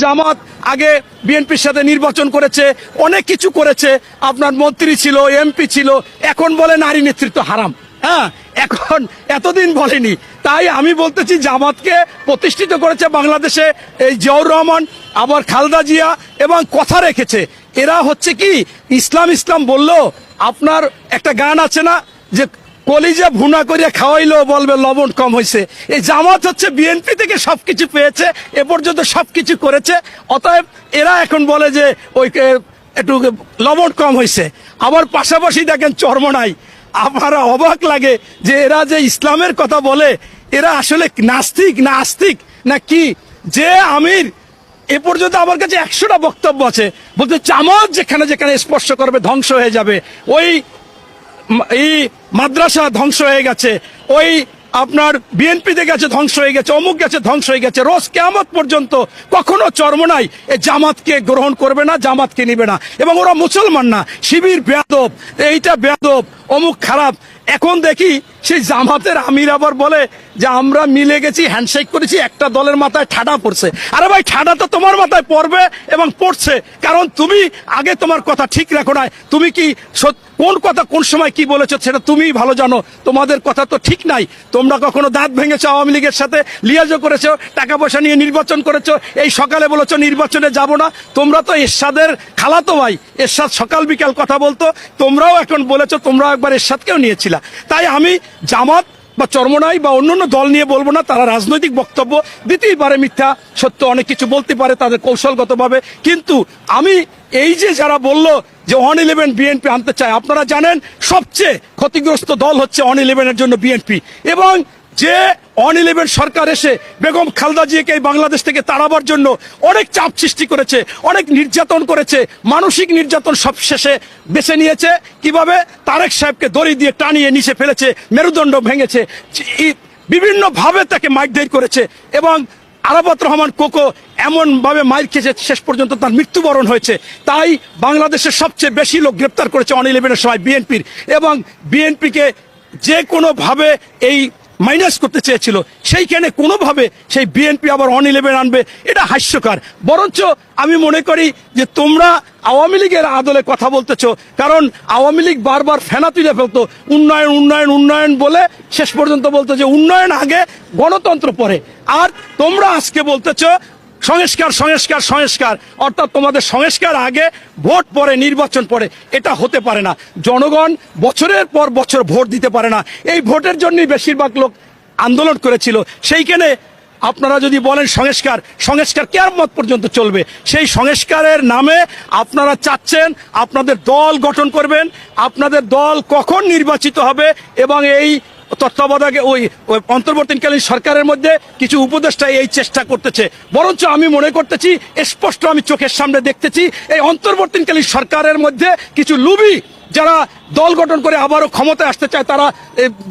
জামাত আগে বিএনপির সাথে নির্বাচন করেছে, অনেক কিছু করেছে, আপনার মন্ত্রী ছিল, এমপি ছিল, এখন বলে নারী নেতৃত্ব হারাম। হ্যাঁ, এখন এতদিন বলেনি। তাই আমি বলতেছি জামাতকে প্রতিষ্ঠিত করেছে বাংলাদেশে এই জিয়াউর রহমান, আবার খালেদা জিয়া, এবং কথা রেখেছে। এরা হচ্ছে কি ইসলাম ইসলাম বললো, আপনার একটা গান আছে না যে কলিজা ভুনা করে খাওয়াইলো বলবে লবণ কম হয়েছে। এই জামাত হচ্ছে বিএনপি থেকে সবকিছু পেয়েছে, এ পর্যন্ত সবকিছু করেছে, অতএব এরা এখন বলে যে ওই একটু লবণ কম হয়েছে। আবার পাশাপাশি দেখেন চরমনাই, আমার অবাক লাগে যে এরা যে ইসলামের কথা বলে, এরা আসলে নাস্তিক না আস্তিক না কি? যে আমির এ পর্যন্ত আমার কাছে 100টা বক্তব্য আছে, বলতে জামাত যেখানে যেখানে স্পর্শ করবে ধ্বংস হয়ে যাবে। ওই এই মাদ্রাসা ধ্বংস হয়ে গেছে, ওই আপনার বিএনপিতে গেছে ধ্বংস হয়ে গেছে, অমুক গেছে ধ্বংস হয়ে গেছে। রোজ কিয়ামত পর্যন্ত কখনো চরমনাই এই জামাতকে গ্রহণ করবে না, জামাতকে নিবে না। এবং ওরা মুসলমান না, শিবির বেয়াদব, এইটা বেয়াদব, অমুক খারাপ। এখন দেখি সেই জামাতের আমির আবার বলে যে আমরা মিলে গেছি, হ্যান্ডশেক করেছি, একটা দলের মাথায় ঠাডা পড়ছে। আরে ভাই, ঠাডা তো তোমার মাথায় পড়বে এবং পড়ছে, কারণ তুমি আগে তোমার কথা ঠিক রাখো না। তুমি কি কোন কথা কোন সময় কি বলেছো সেটা তুমি ভালো জানো। তোমাদের কথা তো ঠিক নাই। তোমরা কখনো দাঁত ভেঙেছো, আওয়ামী লীগের সাথে লিয়াজও করেছো, টাকা পয়সা নিয়ে নির্বাচন করেছো, এই সকালে বলেছো নির্বাচনে যাব না। তোমরা তো এরশাদের খালাতো ভাই, এরশাদ সকাল বিকাল কথা বলতো, তোমরাও এখন বলেছো তোমরাও একবার এরশাদকেও নিয়েছিলা। তাই আমি জামাত বা চরমনাই বা অন্যান্য দল নিয়ে বলবো না, তারা রাজনৈতিক বক্তব্য দিতেই পারে, মিথ্যা সত্য অনেক কিছু বলতে পারে তাদের কৌশলগতভাবে। কিন্তু আমি এই যে যারা বলল যে 111 বিএনপি আনতে চায়, আপনারা জানেন সবচেয়ে ক্ষতিগ্রস্ত দল হচ্ছে 111-এর জন্য বিএনপি। এবং যে 111 সরকার এসে বেগম খালেদা জিয়াকে বাংলাদেশ থেকে তাড়াবার জন্য অনেক চাপ সৃষ্টি করেছে, অনেক নির্যাতন করেছে, মানসিক নির্যাতন সবশেষে বেছে নিয়েছে কিভাবে? তারেক সাহেবকে দড়ি দিয়ে টানিয়ে নিচে ফেলেছে, মেরুদণ্ড ভেঙেছে, বিভিন্ন ভাবে তাকে মাইরধর করেছে। এবং আরাফাত রহমান কোকো এমন ভাবে মাইর খেয়েছে শেষ পর্যন্ত তার মৃত্যুবরণ হয়েছে। তাই বাংলাদেশের সবচেয়ে বেশি লোক গ্রেপ্তার করেছে 111-এর সময় বিএনপির। এবং বিএনপিকে যে কোনো ভাবে এই মাইনাস করতে চেয়েছিল, সেইখানে কোনোভাবে সেই বিএনপি আবার 111 আনবে, এটা হাস্যকর। বরঞ্চ আমি মনে করি যে তোমরা আওয়ামী লীগের আদলে কথা বলতেছো, কারণ আওয়ামী লীগ বারবার ফেনা তুলে ফেলতো, উন্নয়ন উন্নয়ন উন্নয়ন বলে শেষ পর্যন্ত বলতো যে উন্নয়ন আগে, গণতন্ত্র পরে। আর তোমরা আজকে বলতেছো সংস্কার সংস্কার সংস্কার, অর্থাৎ তোমাদের সংস্কার আগে, ভোট পরে, নির্বাচন পরে। এটা হতে পারে না। জনগণ বছরের পর বছর ভোট দিতে পারে না। এই ভোটের জন্যই বেশিরভাগ লোক আন্দোলন করেছিল। সেইখানে আপনারা যদি বলেন সংস্কার, সংস্কার কিয়ামত পর্যন্ত চলবে। সেই সংস্কারের নামে আপনারা চাচ্ছেন আপনাদের দল গঠন করবেন, আপনাদের দল কখন নির্বাচিত হবে, এবং এই তত্ত্বাবধায়ক ওই অন্তর্বর্তীকালীন সরকারের মধ্যে কিছু উপদেষ্টা এই চেষ্টা করতেছে। বরঞ্চ আমি মনে করতেছি, স্পষ্ট আমি চোখের সামনে দেখতেছি, এই অন্তর্বর্তীকালীন সরকারের মধ্যে কিছু লুবি যারা দল গঠন করে আবারও ক্ষমতায় আসতে চায়, তারা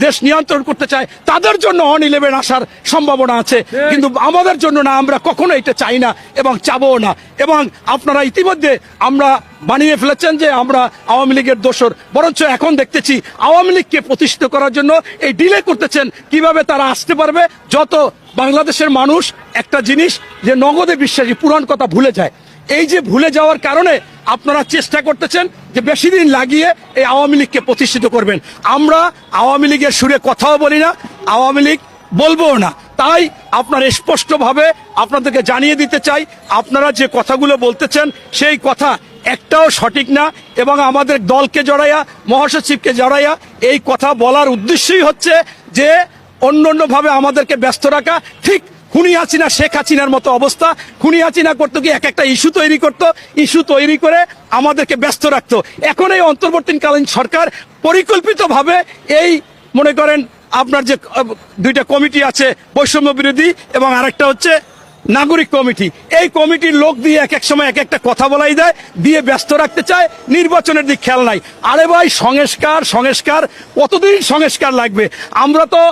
দেশ নিয়ন্ত্রণ করতে চায়, তাদের জন্য 111 আসার সম্ভাবনা আছে। কিন্তু আমাদের জন্য না, আমরা কখনো এটা চাই না এবং চাবও না। এবং আপনারা ইতিমধ্যে আমরা বানিয়ে ফেলেছেন যে আমরা আওয়ামী লীগের দোসর। বরঞ্চ এখন দেখতেছি আওয়ামী লীগকে প্রতিষ্ঠিত করার জন্য এই ডিলে করতেছেন, কিভাবে তারা আসতে পারবে। যত বাংলাদেশের মানুষ একটা জিনিস যে নগদে বিশ্বাসী, পুরান কথা ভুলে যায়। এই যে ভুলে যাওয়ার কারণে আপনারা চেষ্টা করতেছেন যে বেশি দিন লাগিয়ে এই আওয়ামী লীগকে প্রতিষ্ঠিত করবেন। আমরা আওয়ামী লীগের সুরে কথাও বলি না, আওয়ামী লীগ বলবো না। তাই আপনারা স্পষ্টভাবে আপনাদেরকে জানিয়ে দিতে চাই, আপনারা যে কথাগুলো বলতেছেন সেই কথা একটাও সঠিক না। এবং আমাদের দলকে জড়াইয়া, মহাসচিবকে জড়াইয়া এই কথা বলার উদ্দেশ্যই হচ্ছে যে অন্যান্যভাবে আমাদেরকে ব্যস্ত রাখা। ঠিক খুনি হাসিনা, শেখ হাসিনার মতো অবস্থা। খুনি হাসিনা করতো কি, এক একটা ইস্যু তৈরি করতো, ইস্যু তৈরি করে আমাদেরকে ব্যস্ত রাখতো। এখন এই অন্তর্বর্তীকালীন সরকার পরিকল্পিতভাবে এই মনে করেন আপনার যে দুইটা কমিটি আছে, বৈষম্য বিরোধী এবং আরেকটা হচ্ছে নাগরিক কমিটি, এই কমিটির লোক দিয়ে এক এক সময় এক একটা কথা বলাই দেয়, দিয়ে ব্যস্ত রাখতে চায়, নির্বাচনের দিক খেয়াল নাই। আরে ভাই, সংস্কার সংস্কার কতদিন সংস্কার লাগবে? আমরা তো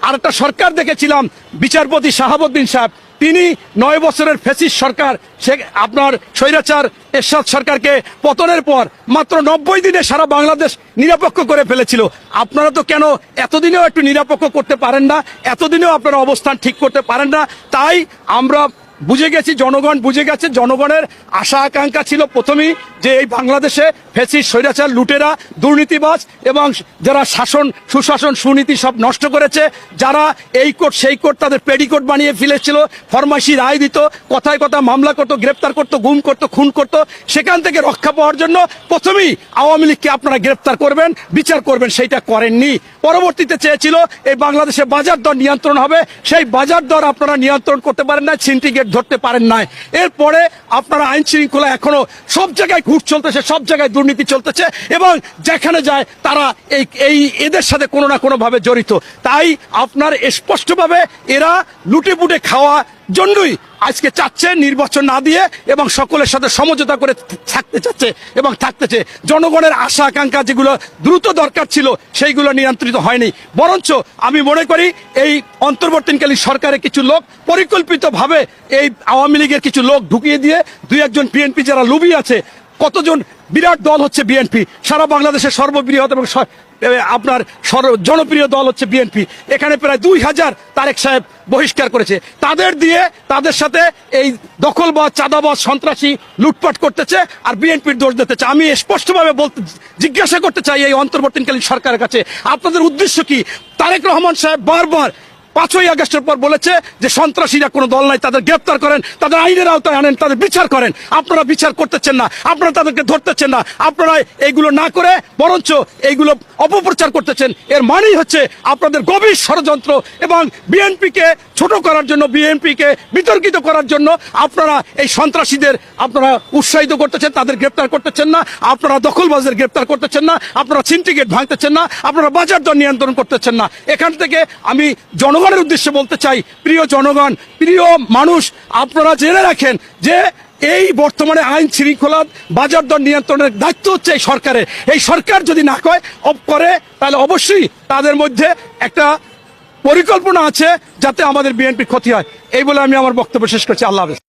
আর একটা সরকার দেখেছিলাম, বিচারপতি শাহাবুদ্দিন সাহেব, তিনি 9 বছরের ফ্যাসিস্ট সরকার, সে আপনার স্বৈরাচার এরশাদ সরকারকে পতনের পর মাত্র 90 দিনে সারা বাংলাদেশ নিরপেক্ষ করে ফেলেছিল। আপনারা তো কেন এতদিনেও একটু নিরপেক্ষ করতে পারেন না? এতদিনেও আপনারা অবস্থান ঠিক করতে পারেন না? তাই আমরা বুঝে গেছি, জনগণ বুঝে গেছে। জনগণের আশা আকাঙ্ক্ষা ছিল প্রথমেই যে এই বাংলাদেশে ফ্যাসিস্ট, স্বৈরাচার, লুটেরা, দুর্নীতিবাজ এবং যারা শাসন, সুশাসন, সুনীতি সব নষ্ট করেছে, যারা এই কোর্ট সেই কোর্ট তাদের পেডিকোট বানিয়ে ফেলেছিল, ফরমাইশি রায় দিত, কথায় কথা মামলা করতো, গ্রেপ্তার করতো, গুম করতো, খুন করতো, সেখান থেকে রক্ষা পাওয়ার জন্য প্রথমেই আওয়ামী লীগকে আপনারা গ্রেপ্তার করবেন, বিচার করবেন, সেইটা করেননি। পরবর্তীতে চেয়েছিল এই বাংলাদেশে বাজার দর নিয়ন্ত্রণ হবে, সেই বাজার দর আপনারা নিয়ন্ত্রণ করতে পারেন না, সিন্ডিকেট ধরতে পারেন নাই। এরপরে আপনারা আইন শৃঙ্খলা এখনো সব জায়গায় ঘুষ চলতেছে, সব জায়গায় দুর্নীতি চলতেছে এবং যেখানে যায় তারা এই এদের সাথে কোনো না কোনো ভাবে জড়িত। তাই আপনার স্পষ্টভাবে এরা লুটে পুটে খাওয়া জন্যই আজকে চাচ্ছে নির্বাচন না দিয়ে এবং সকলের সাথে সমঝোতা করে থাকতে চাচ্ছে এবং থাকতেছে। জনগণের আশা আকাঙ্ক্ষা যেগুলো দ্রুত দরকার ছিল সেইগুলো নিয়ন্ত্রিত হয়নি, বরঞ্চ আমি মনে করি এই অন্তর্বর্তীকালীন সরকারের কিছু লোক পরিকল্পিতভাবে এই আওয়ামী লীগের কিছু লোক ঢুকিয়ে দিয়ে দুই একজন বিএনপি যারা লুবি আছে, কতজন বিরাট দল হচ্ছে বিএনপি, সারা বাংলাদেশের সর্ববৃহৎ এবং আপনার জনপ্রিয় দল হচ্ছে বিএনপি। এখানে প্রায় 2000 তারেক সাহেব বহিষ্কার করেছে, তাদের দিয়ে তাদের সাথে এই দখলবাজ, চাঁদাবাজ, সন্ত্রাসী লুটপাট করতেছে আর বিএনপির দোষ দিতেছে। আমি স্পষ্টভাবে জিজ্ঞাসা করতে চাই এই অন্তর্বর্তীকালীন সরকারের কাছে, আপনাদের উদ্দেশ্য কি? তারেক রহমান সাহেব বারবার 5ই আগস্টের পর বলেছে যে সন্ত্রাসীরা কোনো দল নাই, তাদের গ্রেপ্তার করেন, তাদের আইনের আওতায় আনেন, তাদের বিচার করেন। আপনারা বিচার করতেছেন না, আপনারা তাদেরকে ধরতেছেন না, আপনারা এইগুলো না করে বরঞ্চ এইগুলো অপপ্রচার করতেছেন। এর মানেই হচ্ছে আপনাদের গভীর ষড়যন্ত্র এবং বিএনপিকে ছোট করার জন্য, বিএনপিকে বিতর্কিত করার জন্য আপনারা এই সন্ত্রাসীদের আপনারা উৎসাহিত করতেছেন, তাদের গ্রেপ্তার করতেছেন না, আপনারা দখলবাজদের গ্রেপ্তার করতেছেন না, আপনারা সিন্ডিকেট ভাঙতেছেন না, আপনারা বাজার দর নিয়ন্ত্রণ করতেছেন না। এখান থেকে আমি জনগণের উদ্দেশ্যে বলতে চাই, প্রিয় জনগণ, প্রিয় মানুষ, আপনারা জেনে রাখেন যে এই বর্তমানে আইন শৃঙ্খলা, বাজার দর নিয়ন্ত্রণের দায়িত্ব হচ্ছে এই সরকারের। এই সরকার যদি না করে তাহলে অবশ্যই তাদের মধ্যে একটা পরিকল্পনা আছে যাতে আমাদের বিএনপির ক্ষতি হয়। এই বলে আমি আমার বক্তব্য শেষ করছি। আল্লাহ হাফেজ।